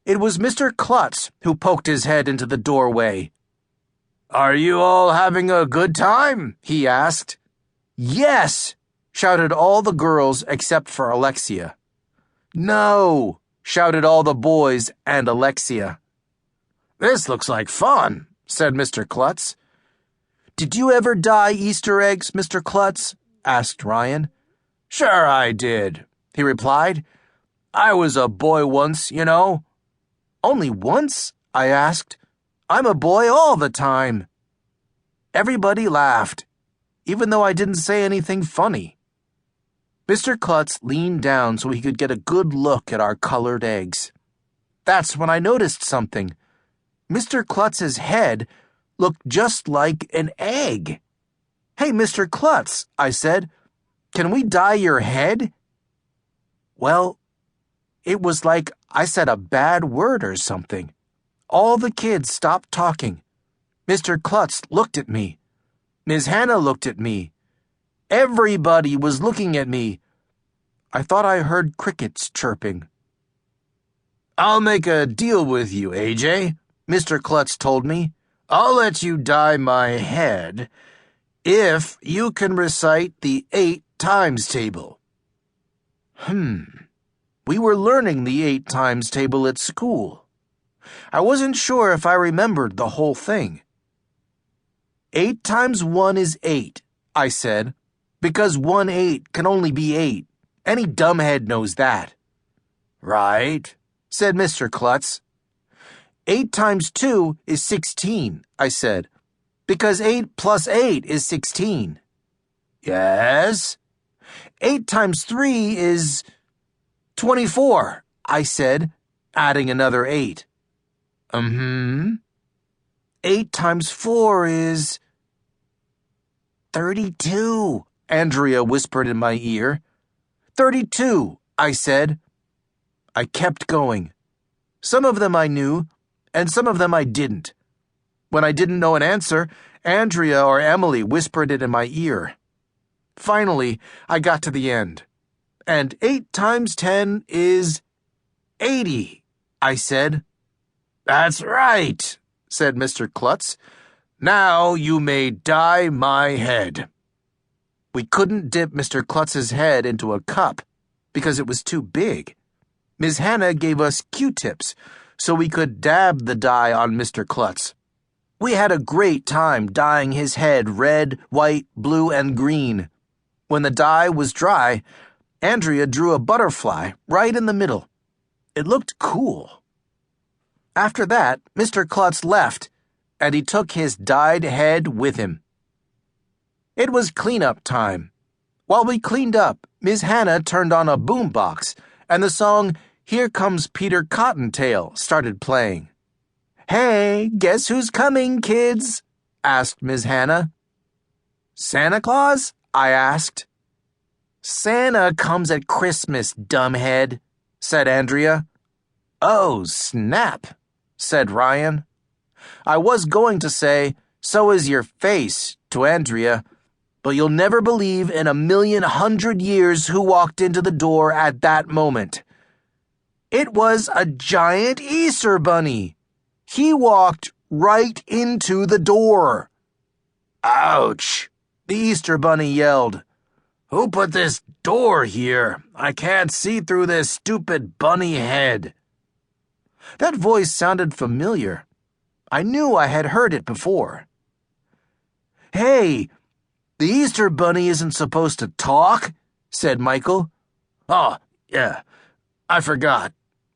It was Mr. Klutz who poked his head into the doorway. "Are you all having a good time?" he asked. "Yes!" shouted all the girls except for Alexia. "No!" shouted all the boys and Alexia. "This looks like fun," said Mr. Klutz. "Did you ever dye Easter eggs, Mr. Klutz?" asked Ryan. "Sure I did," he replied. "I was a boy once, you know." "Only once?" I asked. "I'm a boy all the time." Everybody laughed, even though I didn't say anything funny. Mr. Klutz leaned down so he could get a good look at our colored eggs. That's when I noticed something. Mr. Klutz's head looked just like an egg. "Hey, Mr. Klutz," I said, "can we dye your head?" Well, it was like I said a bad word or something. All the kids stopped talking. Mr. Klutz looked at me. Ms. Hannah looked at me. Everybody was looking at me. I thought I heard crickets chirping. "I'll make a deal with you, AJ," Mr. Klutz told me. "I'll let you dye my head if you can recite the 8 times table." We were learning the 8 times table at school. I wasn't sure if I remembered the whole thing. 8 times 1 is 8, I said, because 1/8 can only be 8. Any dumbhead knows that. "Right," said Mr. Klutz. 8 times 2 is 16, I said, because 8 plus 8 is 16. "Yes." 8 times 3 is 24, I said, adding another 8. 8 times 4 is 32, Andrea whispered in my ear. 32, I said. I kept going. Some of them I knew, and some of them I didn't. When I didn't know an answer, Andrea or Emily whispered it in my ear. Finally, I got to the end. "And 8 times 10 is 80, I said. "That's right," said Mr. Klutz. "Now you may dye my head." We couldn't dip Mr. Klutz's head into a cup because it was too big. Ms. Hannah gave us Q-tips so we could dab the dye on Mr. Klutz. We had a great time dyeing his head red, white, blue, and green. When the dye was dry, Andrea drew a butterfly right in the middle. It looked cool. After that, Mr. Klutz left, and he took his dyed head with him. It was cleanup time. While we cleaned up, Ms. Hannah turned on a boombox, and the song "Here Comes Peter Cottontail" started playing. "Hey, guess who's coming, kids?" asked Ms. Hannah. "Santa Claus?" I asked. "Santa comes at Christmas, dumbhead," said Andrea. "Oh, snap," said Ryan. I was going to say, "So is your face," to Andrea, but you'll never believe in 1,100,000 years who walked into the door at that moment. It was a giant Easter bunny. He walked right into the door. "Ouch," the Easter bunny yelled. "Who put this door here? I can't see through this stupid bunny head." That voice sounded familiar. I knew I had heard it before. "Hey, the Easter bunny isn't supposed to talk," said Michael. "Oh, yeah, I forgot,"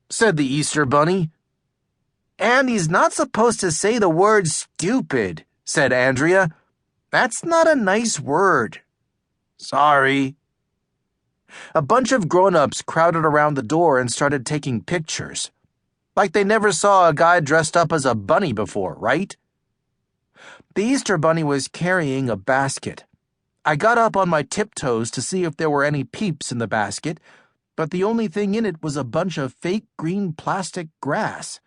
said the Easter bunny. "And he's not supposed to say the word stupid," said Andrea. "That's not a nice word." "Sorry." A bunch of grown-ups crowded around the door and started taking pictures. Like they never saw a guy dressed up as a bunny before, right? The Easter bunny was carrying a basket. I got up on my tiptoes to see if there were any peeps in the basket, but the only thing in it was a bunch of fake green plastic grass.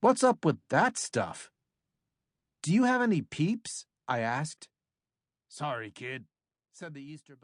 What's up with that stuff? "Do you have any peeps?" I asked. "Sorry, kid," said the Easter bunny.